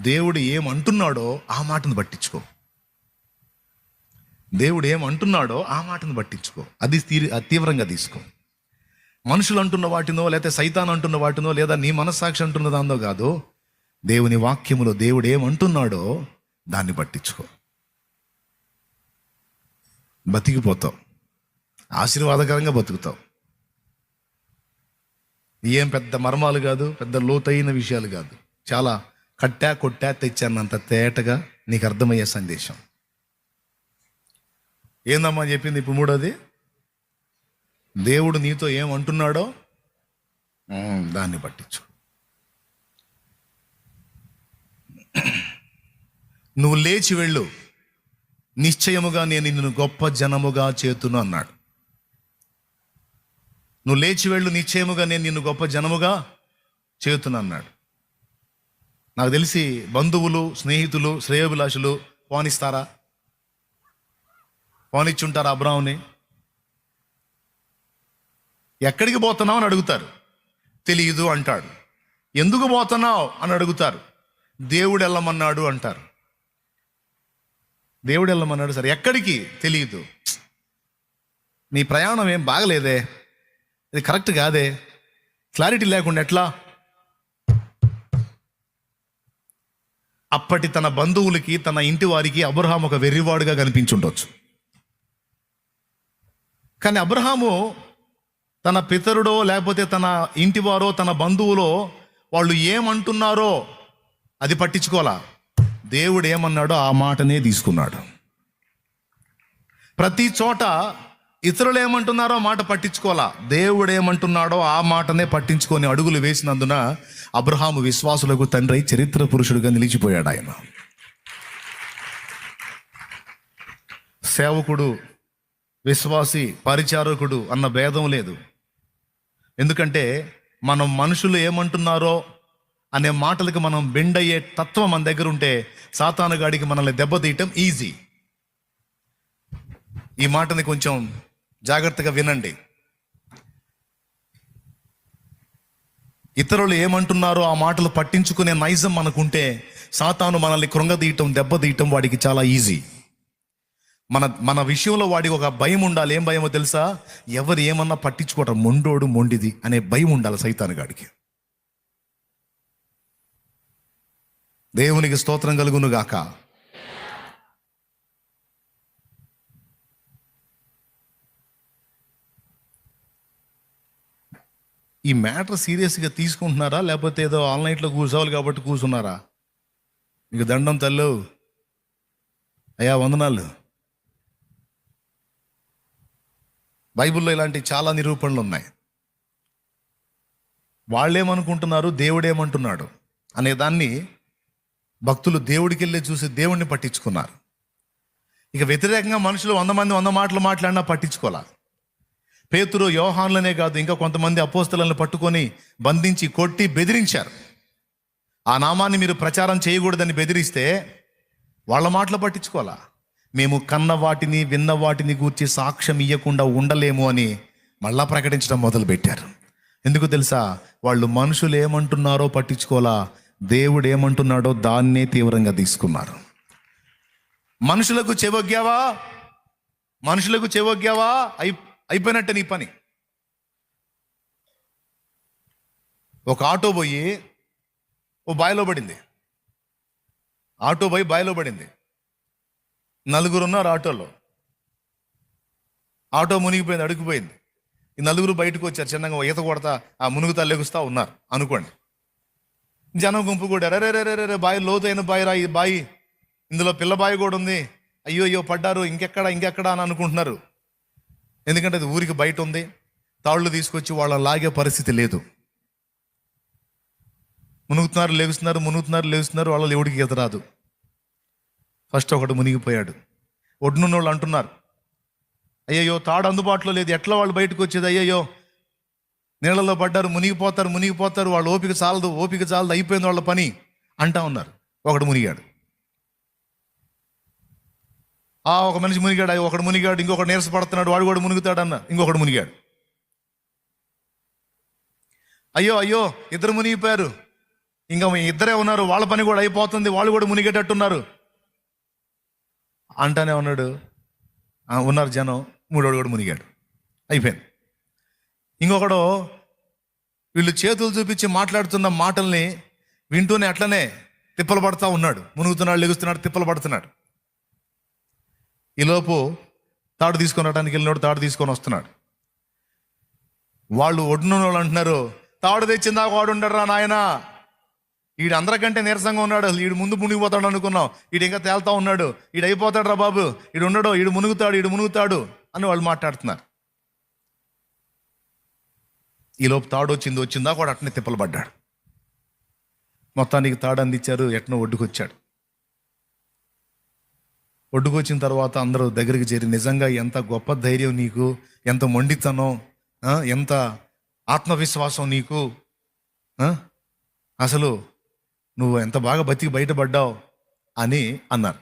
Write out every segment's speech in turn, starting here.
దేవుడు ఏమంటున్నాడో ఆ మాటను పట్టించుకో. దేవుడు ఏమంటున్నాడో ఆ మాటను పట్టించుకో. అది తీవ్రంగా తీసుకో. మనుషులు అంటున్న వాటినో, లేదా సైతాన్ అంటున్న వాటినో, లేదా నీ మనస్సాక్షి అంటున్న దాంతో కాదు. దేవుని వాక్యములో దేవుడు ఏమంటున్నాడో దాన్ని పట్టించుకో. బతికిపోతావు, ఆశీర్వాదకరంగా బతుకుతావు. ఏం పెద్ద మర్మాలు కాదు, పెద్ద లోతైన విషయాలు కాదు. చాలా కట్టా కొట్టా తెచ్చానంత తేటగా నీకు అర్థమయ్యే సందేశం. ఏందమ్మా చెప్పింది ఇప్పుడు మూడోది? దేవుడు నీతో ఏమంటున్నాడో దాన్ని పట్టించు. నువ్వు లేచి వెళ్ళు, నిశ్చయముగా నేను నిన్ను గొప్ప జనముగా చేతును అన్నాడు. నువ్వు లేచి వెళ్ళు, నిశ్చయముగా నేను నిన్ను గొప్ప జనముగా చేతును అన్నాడు. నాకు తెలిసి బంధువులు, స్నేహితులు, శ్రేయోభిలాషులు పోనిస్తారా? పోనిచ్చుంటారా అబ్రాహాముని? ఎక్కడికి పోతున్నావు అని అడుగుతారు, తెలియదు అంటాడు. ఎందుకు పోతున్నావు అని అడుగుతారు, దేవుడు వెళ్ళమన్నాడు అంటారు. దేవుడు వెళ్ళమన్నాడు, సరే ఎక్కడికి తెలియదు. నీ ప్రయాణం ఏం బాగలేదే, ఇది కరెక్ట్ కాదే, క్లారిటీ లేకుండా ఎట్లా? అప్పటి తన బంధువులకి, తన ఇంటి వారికి అబ్రహాము ఒక వెర్రివాడుగా కనిపించుండొచ్చు. కానీ అబ్రహాము తన పితరుడో, లేకపోతే తన ఇంటివారో, తన బంధువులో వాళ్ళు ఏమంటున్నారో అది పట్టించుకోవాలా. దేవుడు ఏమన్నాడో ఆ మాటనే తీసుకున్నాడు. ప్రతి చోట ఇతరులు ఏమంటున్నారో మాట పట్టించుకోవాలా, దేవుడు ఏమంటున్నాడో ఆ మాటనే పట్టించుకొని అడుగులు వేసినందున అబ్రహాము విశ్వాసులకు తండ్రి, చరిత్ర పురుషుడిగా నిలిచిపోయాడు. ఆయన సేవకుడు, విశ్వాసి, పరిచారకుడు అన్న భేదం లేదు. ఎందుకంటే మనం మనుషులు ఏమంటున్నారో అనే మాటలకు మనం బెండ్ అయ్యే తత్వం మన దగ్గర ఉంటే సాతానుగాడికి మనల్ని దెబ్బతీయటం ఈజీ. ఈ మాటని కొంచెం జాగ్రత్తగా వినండి. ఇతరులు ఏమంటున్నారో ఆ మాటలు పట్టించుకునే నైజం మనకుంటే సాతాను మనల్ని కృంగదీయటం, దెబ్బతీయటం వాడికి చాలా ఈజీ. మన విషయంలో వాడికి ఒక భయం ఉండాలి. ఏం భయమో తెలుసా? ఎవరు ఏమన్నా పట్టించుకోవటం, మొండోడు మొండిది అనే భయం ఉండాలి సైతానుగాడికి. దేవునికి స్తోత్రం కలుగును గాక. ఈ మ్యాటర్ సీరియస్గా తీసుకుంటున్నారా, లేకపోతే ఏదో ఆన్లైన్లో కూర్చోవాలి కాబట్టి కూర్చున్నారా? మీకు దండం తల్లు, అయ్యా వందనాలు. బైబిల్లో ఇలాంటి చాలా నిరూపణలు ఉన్నాయి. వాళ్ళేమనుకుంటున్నారు, దేవుడేమంటున్నాడు అనే దాన్ని భక్తులు దేవుడికి వెళ్ళి చూసి దేవుడిని పట్టించుకున్నారు. ఇక వ్యతిరేకంగా మనుషులు 100 మంది 100 మాటలు మాట్లాడినా పట్టించుకోలే. పేతురు, యోహానులనే కాదు, ఇంకా కొంతమంది అపోస్తలులను పట్టుకొని బంధించి కొట్టి బెదిరించారు. ఆ నామాన్ని మీరు ప్రచారం చేయకూడదని బెదిరిస్తే వాళ్ళ మాటలు పట్టించుకోవాలా. మేము కన్న వాటిని, విన్న వాటిని గూర్చి సాక్ష్యం ఇవ్వకుండా ఉండలేము అని మళ్ళా ప్రకటించడం మొదలుపెట్టారు. ఎందుకు తెలుసా? వాళ్ళు మనుషులు ఏమంటున్నారో పట్టించుకోవాలా, దేవుడు ఏమంటున్నాడో దాన్నే తీవ్రంగా తీసుకున్నారు. మనుషులకు చెవొగ్గావా అయిపోయినట్టే నీ పని. ఒక ఆటో పోయి బావిలో పడింది. బావిలో పడింది. 4 ఉన్నారు ఆటోలో. ఆటో మునిగిపోయింది, అడుగుపోయింది. ఈ 4 బయటకు వచ్చారు, చిన్నగా ఈత కొడతా ఆ మునుగుతా లెగుస్తా ఉన్నారు అనుకోండి. జనం గుంపు కూడా రే బావి లోతైన బావిరా ఈ బావి, ఇందులో పిల్ల బావి కూడా ఉంది, అయ్యో పడ్డారు, ఇంకెక్కడ అని అనుకుంటున్నారు. ఎందుకంటే అది ఊరికి బయట ఉంది. తాళ్ళు తీసుకొచ్చి వాళ్ళ లాగే పరిస్థితి లేదు. మునుగుతున్నారు లేగుస్తున్నారు, వాళ్ళ ఎవడికి ఈత రాదు. ఫస్ట్ ఒకడు మునిగిపోయాడు. ఒడ్డునున్న వాళ్ళు అంటున్నారు, అయ్యయ్యో తాడు అందుబాటులో లేదు, ఎట్లా వాళ్ళు బయటకు వచ్చేది, అయ్యయ్యో నీళ్ళలో పడ్డారు, మునిగిపోతారు, వాళ్ళు ఓపిక చాలదు, అయిపోయింది వాళ్ళ పని అంటా ఉన్నారు. ఒకడు మునిగాడు. ఒక మనిషి మునిగాడు, ఒకడు మునిగాడు, ఇంకొకడు నీరసపడుతున్నాడు, వాడు కూడా మునుగుతాడు అన్న, ఇంకొకడు మునిగాడు. అయ్యో 2 మునిగిపోయారు, ఇంకా మీ ఇద్దరే ఉన్నారు, వాళ్ళ పని కూడా అయిపోతుంది, వాళ్ళు కూడా మునిగేటట్టున్నారు అంటానే ఉన్నాడు. ఉన్నారు జనం, మూడోడు కూడా మునిగాడు, అయిపోయింది. ఇంకొకడు వీళ్ళు చేతులు చూపించి మాట్లాడుతున్న మాటల్ని వింటూనే అట్లనే తిప్పలు పడుతూ ఉన్నాడు, మునుగుతున్నాడు, లెగుస్తున్నాడు, తిప్పలు పడుతున్నాడు. ఈలోపు తాడు తీసుకొని రావడానికి వెళ్ళినోడు తాడు తీసుకొని వస్తున్నాడు. వాళ్ళు ఒడ్డున వాళ్ళు అంటున్నారు, తాడు తెచ్చిందా వాడు ఉండరా నాయన, వీడు అందరికంటే నీరసంగా ఉన్నాడు, వీడు ముందు మునిగిపోతాడు అనుకున్నాం, వీడు ఇంకా తేలుతా ఉన్నాడు, వీడు అయిపోతాడు రా బాబు, వీడు ఉండడు, వీడు మునుగుతాడు అని వాళ్ళు మాట్లాడుతున్నారు. ఈలోపు తాడు వచ్చిందా కూడా అట్నే తిప్పలు పడ్డాడు. మొత్తానికి తాడు అందించారు, ఎట్నో ఒడ్డుకొచ్చాడు. ఒడ్డుకొచ్చిన తర్వాత అందరూ దగ్గరికి చేరి, నిజంగా ఎంత గొప్ప ధైర్యం నీకు, ఎంత మొండితనం, ఎంత ఆత్మవిశ్వాసం నీకు, అసలు నువ్వు ఎంత బాగా బతికి బయటపడ్డావు అని అన్నారు.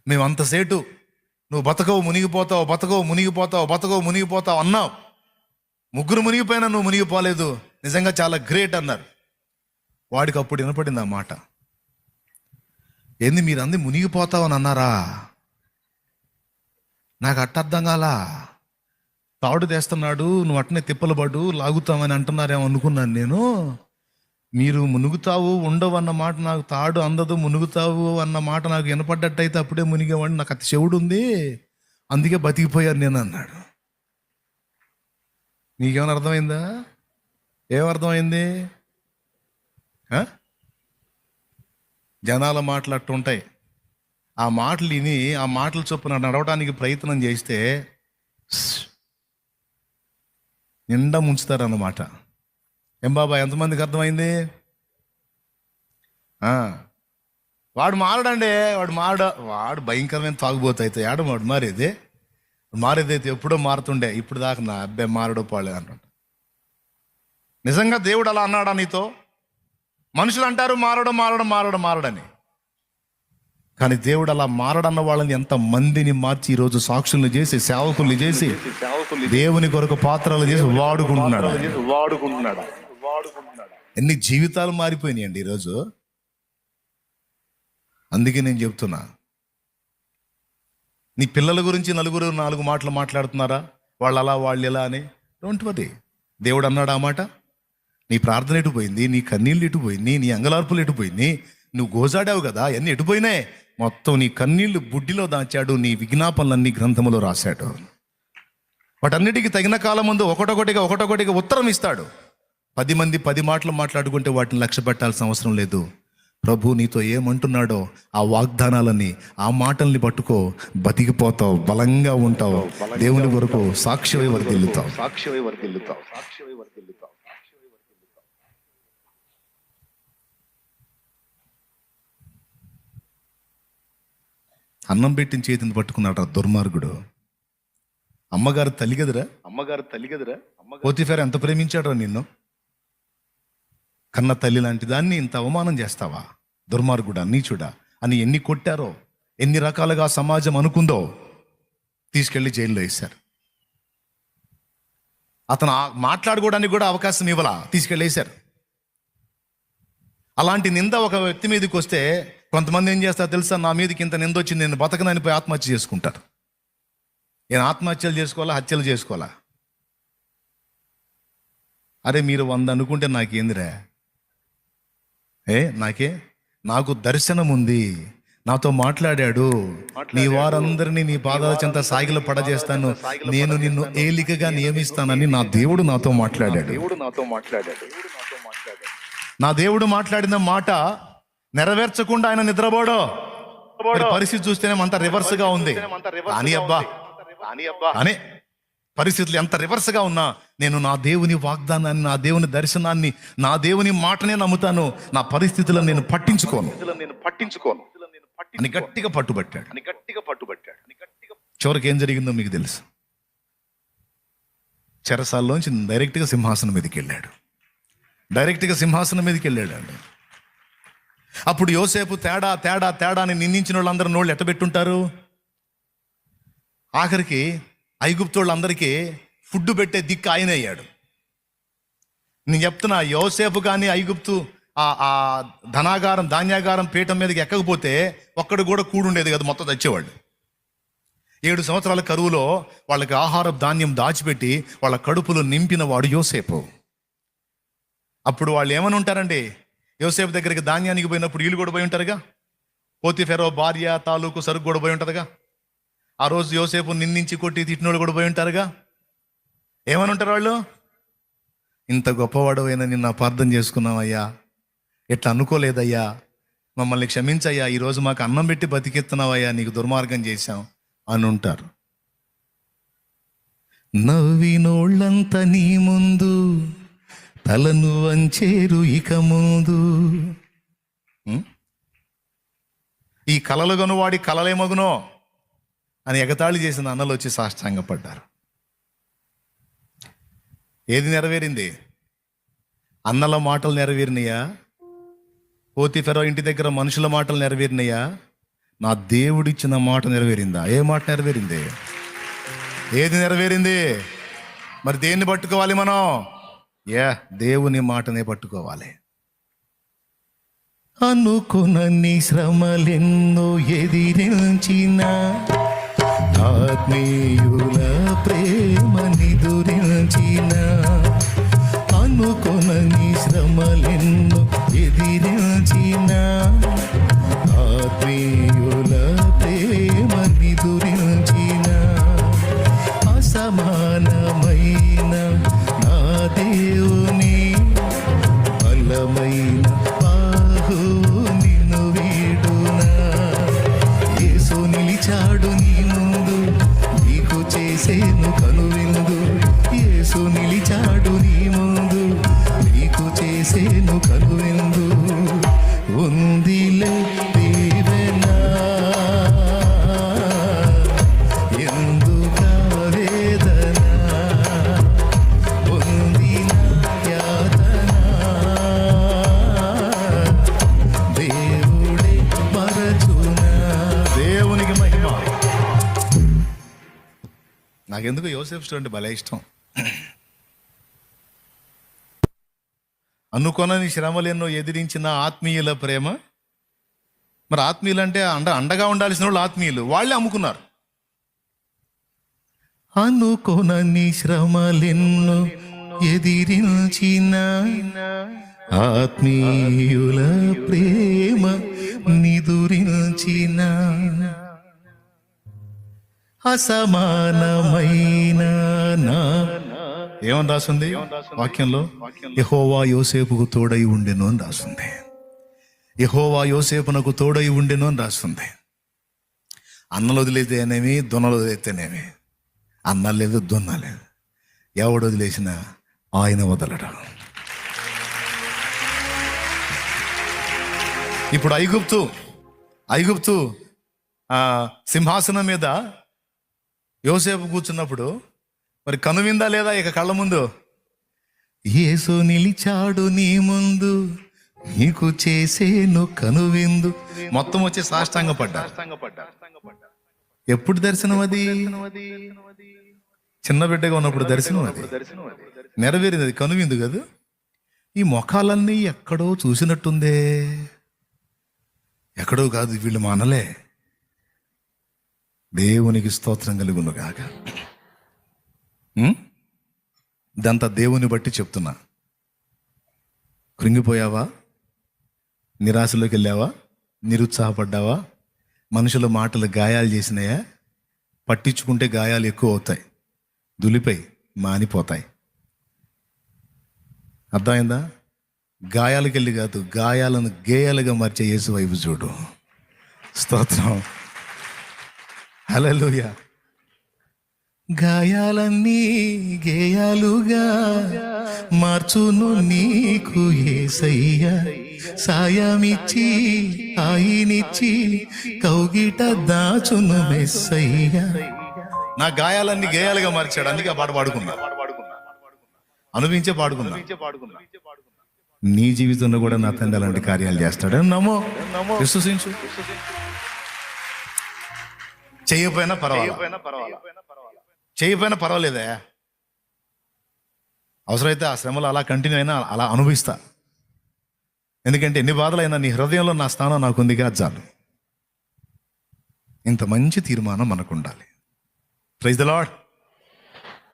మేము అంతసేటు నువ్వు బతకవు మునిగిపోతావు అన్నావు, ముగ్గురు మునిగిపోయినా నువ్వు మునిగిపోలేదు, నిజంగా చాలా గ్రేట్ అన్నారు. వాడికి అప్పుడు వినపడింది ఆ మాట, ఏంది మీరు అంది మునిగిపోతావు అని అన్నారా, నాకు అర్థం కాలా, తాడు తెస్తున్నాడు, నువ్వు అట్నే తిప్పలు పడు లాగుతామని అంటున్నారేమో అనుకున్నాను నేను. మీరు మునుగుతావు ఉండవు అన్న మాట నాకు, తాడు అందదు మునుగుతావు అన్న మాట నాకు వినపడ్డట్టయితే అప్పుడే మునిగేవాడిని, నాకు అతి చెవుడు ఉంది, అందుకే బతికిపోయాను నేను అన్నాడు. నీకేమైనా అర్థమైందా? ఏమర్థమైంది? జనాల మాటలు అట్టుంటాయి. ఆ మాటలు విని ఆ మాటలు చొప్పున నడవడానికి ప్రయత్నం చేస్తే నిండా ముంచుతారన్నమాట. ఏం బాబా, ఎంతమందికి అర్థమైంది? వాడు మారడండి, వాడు భయంకరమైన తాగుబోతు అయితే వాడు మారేదైతే ఎప్పుడో మారుతుండే, ఇప్పుడు దాకా నా అబ్బాయి మారడో పాడలేదు అంటుంట. నిజంగా దేవుడు అలా అన్నాడా నీతో? మనుషులు అంటారు మారడని, కానీ దేవుడు అలా మారడన్న వాళ్ళని ఎంత మందిని మార్చి ఈరోజు సాక్షుల్ని చేసి, సేవకుల్ని చేసి, దేవుని కొరకు పాత్రలు చేసి వాడుకుంటున్నాడు. ఎన్ని జీవితాలు మారిపోయినాయండి ఈరోజు. అందుకే నేను చెప్తున్నా, నీ పిల్లల గురించి నలుగురు 4 మాటలు మాట్లాడుతున్నారా, వాళ్ళు అలా వాళ్ళు ఇలా అని, డోంట్ వరీ. దేవుడు అన్నాడు ఆ మాట? నీ ప్రార్థన ఎటుపోయింది, నీ కన్నీళ్ళు ఎటుపోయింది, నీ అంగలార్పులు ఎటుపోయింది, నువ్వు గోజాడావు కదా, అన్నీ ఎటుపోయినాయి? మొత్తం నీ కన్నీళ్లు బుడ్డిలో దాచాడు, నీ విజ్ఞాపనలన్నీ గ్రంథములో రాశాడు. వాటన్నిటికీ తగిన కాలం ముందు ఒకటొకటిగా ఉత్తరం ఇస్తాడు. 10 మంది 10 మాటలు మాట్లాడుకుంటే వాటిని లక్ష్య పెట్టాల్సిన అవసరం లేదు. ప్రభు నీతో ఏమంటున్నాడో ఆ వాగ్దానాలని, ఆ మాటల్ని పట్టుకో, బతికిపోతావు, బలంగా ఉంటావు, దేవుని కొరకు సాక్షివై వర్ధిల్లుతావు. అన్నం పెట్టిన చేతిని పట్టుకున్నాడు దుర్మార్గుడు. అమ్మగారు తల్లి కదరా, పోతీఫెర ఎంత ప్రేమించాడరా నిన్ను, కన్న తల్లి లాంటి దాన్ని ఇంత అవమానం చేస్తావా, దుర్మార్గుడా, నీచుడా అని ఎన్ని కొట్టారో, ఎన్ని రకాలుగా సమాజం అనుకుందో, తీసుకెళ్లి జైల్లో వేశారు. అతను మాట్లాడుకోవడానికి కూడా అవకాశం ఇవ్వాల, తీసుకెళ్ళి వేశారు. అలాంటి నింద ఒక వ్యక్తి మీదకి వస్తే కొంతమంది ఏం చేస్తారు తెలుసా, నా మీదకి ఇంత నింద వచ్చింది, నేను బతకనని పోయి ఆత్మహత్య చేసుకుంటారు. నేను ఆత్మహత్యలు చేసుకోవాలా, హత్యలు చేసుకోవాలా? అరే మీరు 100 అనుకుంటే నాకేందిరా, నాకు దర్శనం ఉంది, నాతో మాట్లాడాడు, నీ వారందరినీ నీ పాదాల చెంత సాగిల పడజేస్తాను, నేను నిన్ను ఏలికగా నియమిస్తానని నా దేవుడు నాతో మాట్లాడాడు. నా దేవుడు మాట్లాడిన మాట నెరవేర్చకుండా ఆయన నిద్రపోడో. పరిస్థితి చూస్తేనేమంత రివర్స్ గా ఉంది అని పరిస్థితులు ఎంత రివర్స్ గా ఉన్నా, నేను నా దేవుని వాగ్దానాన్ని, నా దేవుని దర్శనాన్ని, నా దేవుని మాటనే నమ్ముతాను, నా పరిస్థితులను నేను పట్టించుకోను అని గట్టిగా పట్టుబట్టాడు. చివరికి ఏం జరిగిందో మీకు తెలుసు. చెరసాల్లోంచి డైరెక్ట్గా సింహాసనం మీదకి వెళ్ళాడు అండి. అప్పుడు యోసేపు తేడా అని నిందించిన వాళ్ళందరూ నోళ్ళు ఎట్టబెట్టుంటారు. ఆఖరికి ఐగుప్తోళ్ళందరికీ ఫుడ్ పెట్టే దిక్కు ఆయన అయ్యాడు. నేను చెప్తున్నా, యోసేపు కానీ ఐగుప్తు ఆ ధనాగారం ధాన్యాగారం పీఠం మీదకి ఎక్కకపోతే ఒక్కడు కూడా కూడుండేది కదా, మొత్తం తెచ్చేవాళ్ళు. 7 సంవత్సరాల కరువులో వాళ్ళకి ఆహారం ధాన్యం దాచిపెట్టి వాళ్ళ కడుపులో నింపిన వాడు యోసేపు. అప్పుడు వాళ్ళు ఏమని ఉంటారండి, యోసేపు దగ్గరికి ధాన్యానికి పోయినప్పుడు వీళ్ళు కూడా పోయి ఉంటారుగా, పోతీఫెరో భార్య తాలూకు సరుకు కూడా పోయి ఉంటుందిగా. ఆ రోజు యోసేపు నిందించి కొట్టి తిట్టినోళ్ళు కూడా పోయి ఉంటారుగా. ఏమని ఉంటారు వాళ్ళు, ఇంత గొప్పవాడు అయినా నిన్ను అపార్థం చేసుకున్నావయ్యా, ఎట్లా అనుకోలేదయ్యా, మమ్మల్ని క్షమించయ్యా, ఈరోజు మాకు అన్నం పెట్టి బతికెత్తున్నావయ్యా, నీకు దుర్మార్గం చేశాం అని ఉంటారు. నవ్వినోళ్ళంతా నీ ముందు తలను వంచేరు ఇక ముందు. ఈ కలలు గనువాడి కలలేమగునో అని ఎగతాళి చేసిన అన్నలు వచ్చి సాష్టాంగపడ్డారు. ఏది నెరవేరింది? అన్నల మాటలు నెరవేరినయా? పోతీఫెరో ఇంటి దగ్గర మనుషుల మాటలు నెరవేరినయా? నా దేవుడిచ్చిన మాట నెరవేరిందా? ఏ మాట నెరవేరింది? ఏది నెరవేరింది? మరి దేన్ని పట్టుకోవాలి మనం? దేవుని మాటనే పట్టుకోవాలి. అనుకునన్ని శ్రమలెన్నో ఎదిరించిన ఆత్మీయుల ప్రేమ నిదురించిన, అనుకునన్ని శ్రమలెన్నో ఎదిరించిన ఆత్మీయుల ప్రేమ నిదురించిన, అసమానమైన నా దేవుని బలమైన బాహు నిన్ను వీడునా. యేసు నిలిచాడు నీ ముందు, నీకు చేసేను కనువిందు. యేసు నిలిచాడు నీ ముందు, నీకు చేసేను కనువిందు. ఉందిలే దీవెనా, ఎందుకా వేదన, పొందిన యాతన దేవుడే మరచునా. దేవునికి మహిమ. నాకెందుకు యోసేపు స్టోరీ అంటే భలే ఇష్టం. అనుకొనని శ్రమలెన్నో ఎదిరించిన ఆత్మీయుల ప్రేమ. మరి ఆత్మీయులు అంటే అండగా ఉండాల్సిన వాళ్ళు ఆత్మీయులు, వాళ్ళే అమ్ముకున్నారు. అనుకొనని శ్రమలెన్నో ఎదిరించిన ఆత్మీయుల ప్రేమ నిదురించిన, అసమానమైన నా ఏమని రాస్తుంది వాక్యంలో? యెహోవా యోసేపుకు తోడై ఉండెను అని రాస్తుంది. యెహోవా యోసేపునకు తోడై ఉండెను అని రాస్తుంది. అన్నలు వదిలేతేనేమి, దొన్నలు వదిలేతేనేమి, అన్న లేదు దొన్న లేదు, ఎవడు వదిలేసినా ఆయన వదలడం. ఇప్పుడు ఐగుప్తు సింహాసనం మీద యోసేపు కూర్చున్నప్పుడు మరి కనువిందా లేదా? ఇక కళ్ళ ముందు యేసు నిలిచాడు నీ ముందు, నీకు చేసేను కనువిందు. మొత్తం వచ్చి సాష్టాంగపడ్డా. ఎప్పుడు దర్శనం అది? చిన్న బిడ్డగా ఉన్నప్పుడు దర్శనం అది నెరవేరింది. అది కనువిందు కదా. ఈ మొఖాలన్నీ ఎక్కడో చూసినట్టుందే. ఎక్కడో కాదు, వీళ్ళు మానలే. దేవునికి స్తోత్రం కలుగును గాక. ఇదంతా దేవుని బట్టి చెప్తున్నా. కృంగిపోయావా? నిరాశలోకి వెళ్ళావా? నిరుత్సాహపడ్డావా? మనుషుల మాటలు గాయాలు చేసినాయా? పట్టించుకుంటే గాయాలు ఎక్కువ అవుతాయి, దులిపై మానిపోతాయి. అర్థమైందా? గాయాలకు వెళ్ళి కాదు, గాయాలను గేయాలుగా మార్చే యేసు వైపు చూడు. స్తోత్రం, హల్లెలూయా. గాయాలన్నీ గేయాలుగా మార్చును నీకు యేసయ్యా, సాయమిచ్చి ఆయనిచ్చి కౌగిట దాచును మెస్సయ్యా. నా గాయాలన్నీ గేయాలుగా మార్చాడు, అందుకే ఆ పాట పాడుకున్నా, అనుభవించే పాడుకున్నా. నీ జీవితంలో కూడా నా తండ్రి అలాంటి కార్యాలు చేస్తాడు. నమ్మో, విశ్వసించు. చేయకపోయినా పర్వాలేదా? అవసరమైతే ఆ శ్రమలు అలా కంటిన్యూ అయినా అలా అనుభవిస్తా. ఎందుకంటే ఎన్ని బాధలైనా నీ హృదయంలో నా స్థానం నాకుందిగా చాలు. ఇంత మంచి తీర్మానం మనకు ఉండాలి. Praise the lord.